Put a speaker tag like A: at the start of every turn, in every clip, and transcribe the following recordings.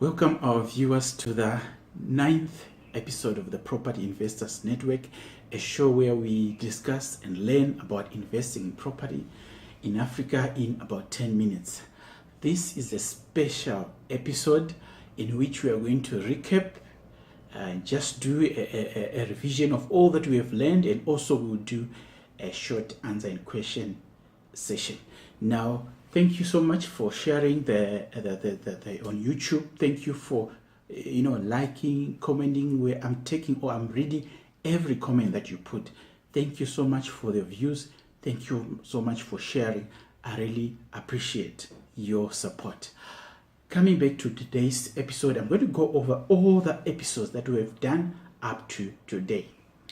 A: Welcome our viewers to the 9th episode of the Property Investors Network, a show where we discuss and learn about investing in property in Africa in about 10 minutes. This is a special episode in which we are going to recap and just do a revision of all that we have learned, and also we'll do a short answer and question session. Now, thank you so much for sharing the on YouTube. Thank you for liking, commenting. Where I'm reading every comment that you put. Thank you so much for the views. Thank you so much for sharing. I really appreciate your support. Coming back to today's episode, I'm going to go over all the episodes that we have done up to today,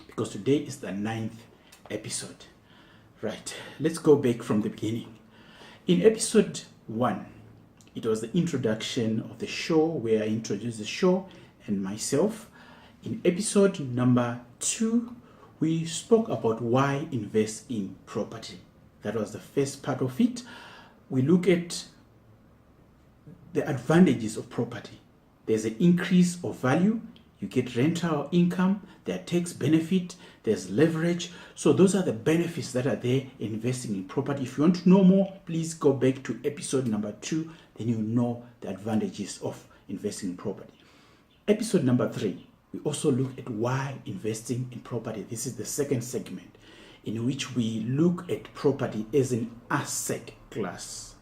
A: because today is the 9th episode. Right, let's go back from the beginning. In episode 1, it was the introduction of the show, where I introduced the show and myself. In episode number 2, we spoke about why invest in property. That was the first part of it. We look at the advantages of property. There's an increase of value. You get rental income, there are tax benefit, there's leverage. So those are the benefits that are there investing in property. If you want to know more, please go back to episode number 2, then you'll know the advantages of investing in property. Episode number 3, we also look at why investing in property. This is the second segment in which we look at property as an asset class.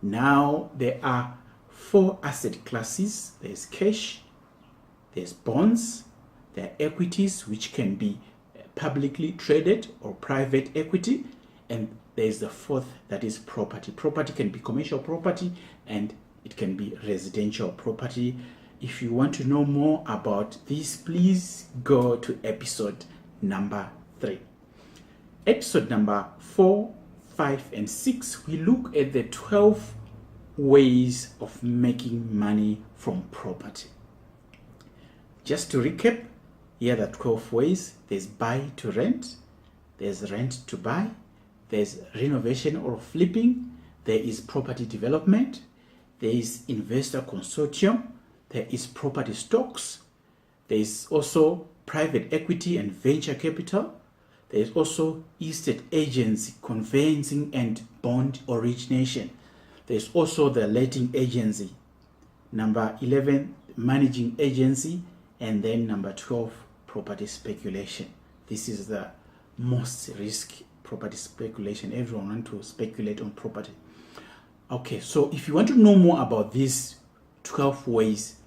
A: Now, there are 4 asset classes. There's cash, there's bonds, there are equities, which can be publicly traded or private equity, and there's the 4th, that is property. Property can be commercial property and it can be residential property. If you want to know more about this, please go to episode number 3. Episode number 4, 5, and 6, we look at the 12 ways of making money from property. Just to recap, here are the 12 ways. There's buy to rent, there's rent to buy, there's renovation or flipping, there is property development, there is investor consortium, there is property stocks, there is also private equity and venture capital, there is also estate agency, conveyancing and bond origination. There's also the letting agency. Number 11, managing agency. And then number 12, property speculation. This is the most risky, property speculation. Everyone wants to speculate on property. Okay, so if you want to know more about these 12 ways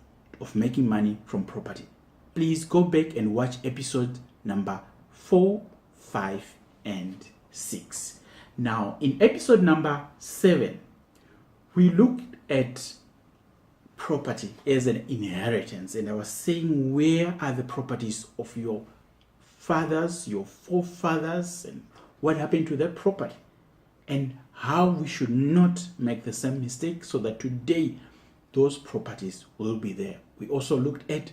A: of making money from property, please go back and watch episode number 4, 5, and 6. Now, in episode number 7, we looked at property as an inheritance, and I was saying, where are the properties of your fathers, your forefathers, and what happened to that property, and how we should not make the same mistake so that today those properties will be there. We also looked at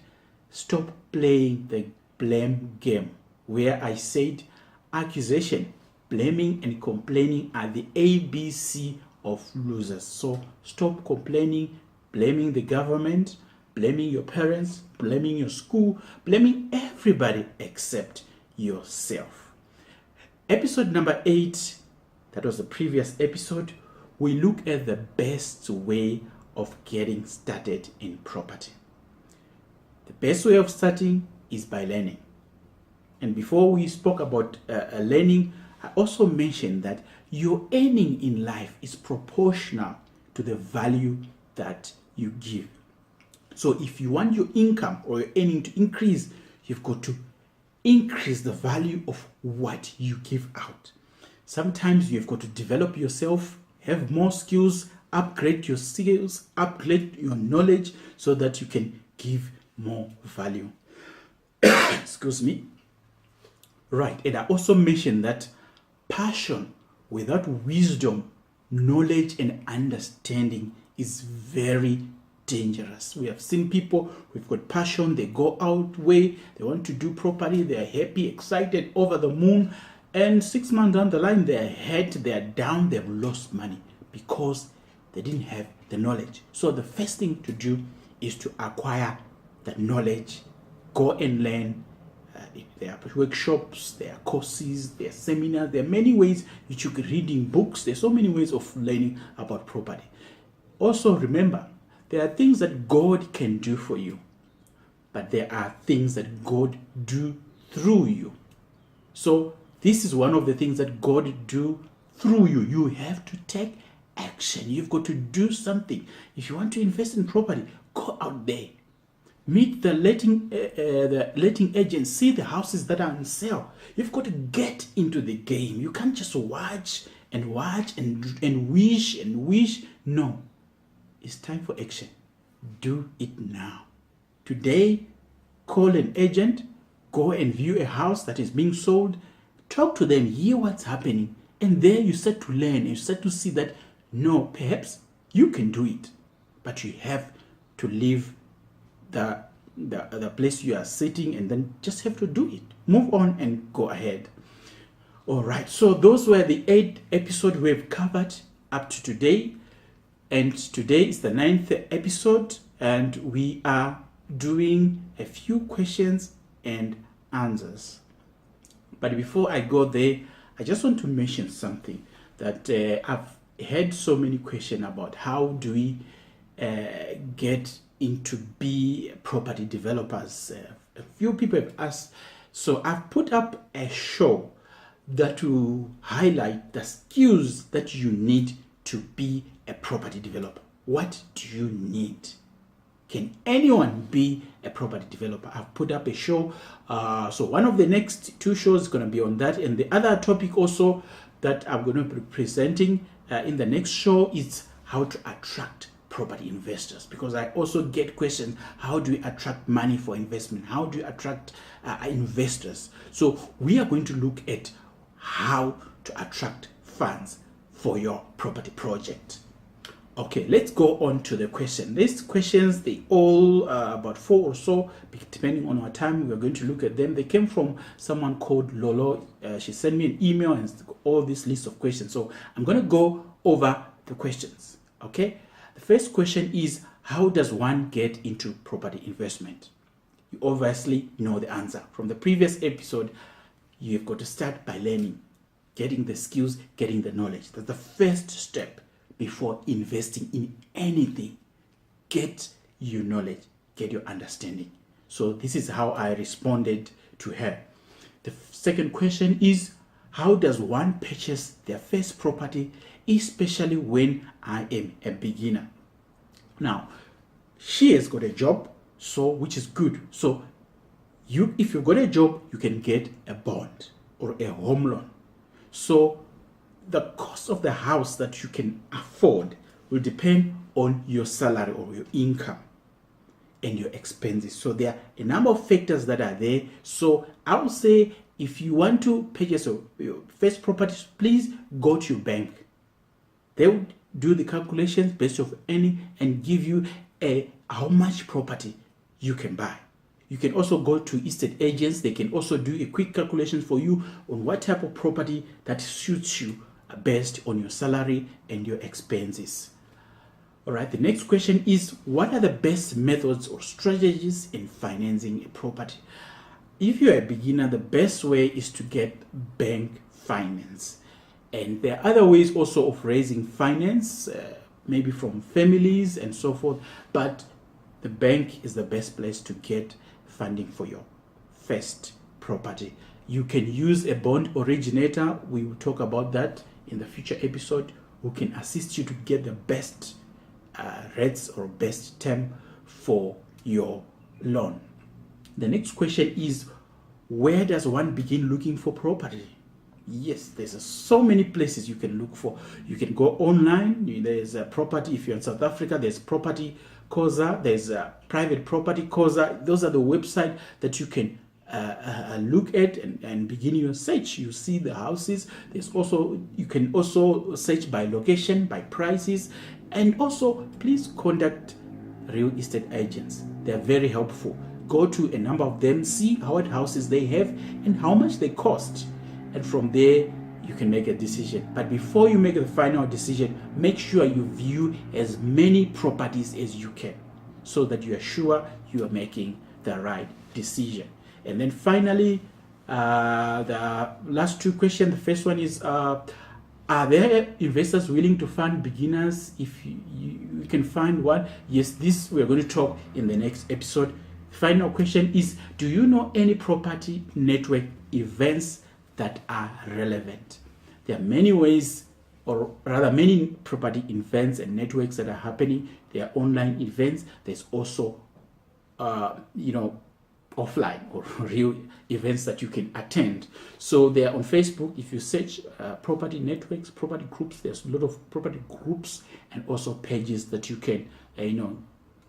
A: stop playing the blame game, where I said accusation, blaming, and complaining are the ABC of losers. So stop complaining, blaming the government, blaming your parents, blaming your school, blaming everybody except yourself. Episode number 8, that was the previous episode, we look at the best way of getting started in property. The best way of starting is by learning. And before we spoke about learning, I also mentioned that your earning in life is proportional to the value that you give. So if you want your income or your earning to increase, you've got to increase the value of what you give out. Sometimes you've got to develop yourself, have more skills, upgrade your skills, upgrade your knowledge so that you can give more value. Excuse me. Right, and I also mentioned that passion without wisdom, knowledge, and understanding is very dangerous. We have seen people who've got passion, they go out way, they want to do properly, they are happy, excited, over the moon, and 6 months down the line, they are hurt, they are down, they've lost money because they didn't have the knowledge. So the first thing to do is to acquire the knowledge, go and learn. There are workshops, there are courses, there are seminars, there are many ways you should be reading books. There's so many ways of learning about property. Also remember, there are things that God can do for you, but there are things that God do through you. So this is one of the things that God do through you. You have to take action. You've got to do something. If you want to invest in property, go out there. Meet the letting agents. See the houses that are on sale. You've got to get into the game. You can't just watch and wish and wish. No. It's time for action. Do it now. Today, call an agent. Go and view a house that is being sold. Talk to them. Hear what's happening. And there you start to learn. And you start to see that, no, perhaps you can do it. But you have to leave the place you are sitting and then just have to do it. Move on and go ahead. All right, so those were the 8 episodes we've covered up to today, and today is the 9th episode, and we are doing a few questions and answers. But before I go there, I just want to mention something that I've had so many questions about. How do we get into be property developers? A few people have asked. So I've put up a show that will highlight the skills that you need to be a property developer. What do you need? Can anyone be a property developer? I've put up a show. So one of the next 2 shows is going to be on that. And the other topic also that I'm going to be presenting in the next show is how to attract property investors, because I also get questions: how do we attract money for investment? How do you attract investors? So we are going to look at how to attract funds for your property project. Okay, let's go on to the question. These questions, they all about 4 or so, depending on our time. We're going to look at them. They came from someone called Lolo. She sent me an email and all this list of questions. So I'm going to go over the questions. Okay. The first question is, how does one get into property investment? You obviously know the answer. From the previous episode, you've got to start by learning, getting the skills, getting the knowledge. That's the first step before investing in anything. Get your knowledge, get your understanding. So this is how I responded to her. The second question is, how does one purchase their first property, especially when I am a beginner? Now, she has got a job, so which is good. So if you've got a job, you can get a bond or a home loan. So the cost of the house that you can afford will depend on your salary or your income and your expenses. So there are a number of factors that are there. So I would say, if you want to purchase your first property, please go to your bank. They would do the calculations based off any and give you how much property you can buy. You can also go to estate agents. They can also do a quick calculation for you on what type of property that suits you based on your salary and your expenses. All right, the next question is, what are the best methods or strategies in financing a property? If you're a beginner, the best way is to get bank finance. And there are other ways also of raising finance, maybe from families and so forth. But the bank is the best place to get funding for your first property. You can use a bond originator. We will talk about that in the future episode, who can assist you to get the best rates or best term for your loan. The next question is, where does one begin looking for property? Yes, there's so many places you can look for. You can go online. There's a property. If you're in South Africa, there's Property Cosa. There's a Private Property Cosa. Those are the websites that you can look at and begin your search. You see the houses. You can also search by location, by prices, and also please contact real estate agents. They're very helpful. Go to a number of them, see what houses they have and how much they cost. And from there, you can make a decision. But before you make the final decision, make sure you view as many properties as you can. so that you are sure you are making the right decision. And then finally, the last two questions. The first one is, are there investors willing to fund beginners? If you can find one, yes, this we're going to talk in the next episode. Final question is, do you know any property network events that are relevant? There are many ways, or rather many property events and networks that are happening. There are online events. There's also offline or real events that you can attend. So they are on Facebook. If you search property networks, property groups, there's a lot of property groups and also pages that you can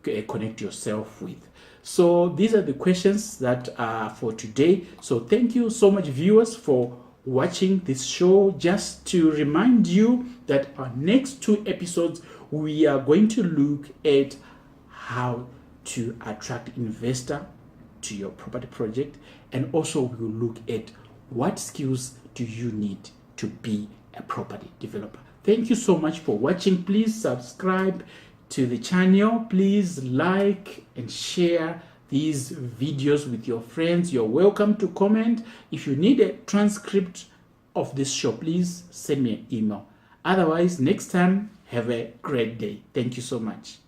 A: connect yourself with. So these are the questions that are for today. So thank you so much, viewers, for watching this show. Just to remind you that our next two episodes, we are going to look at how to attract investor to your property project, and also we will look at what skills do you need to be a property developer. Thank you so much for watching. Please subscribe to the channel. Please like and share these videos with your friends. You're welcome to comment. If you need a transcript of this show, please send me an email. Otherwise, next time, have a great day. Thank you so much.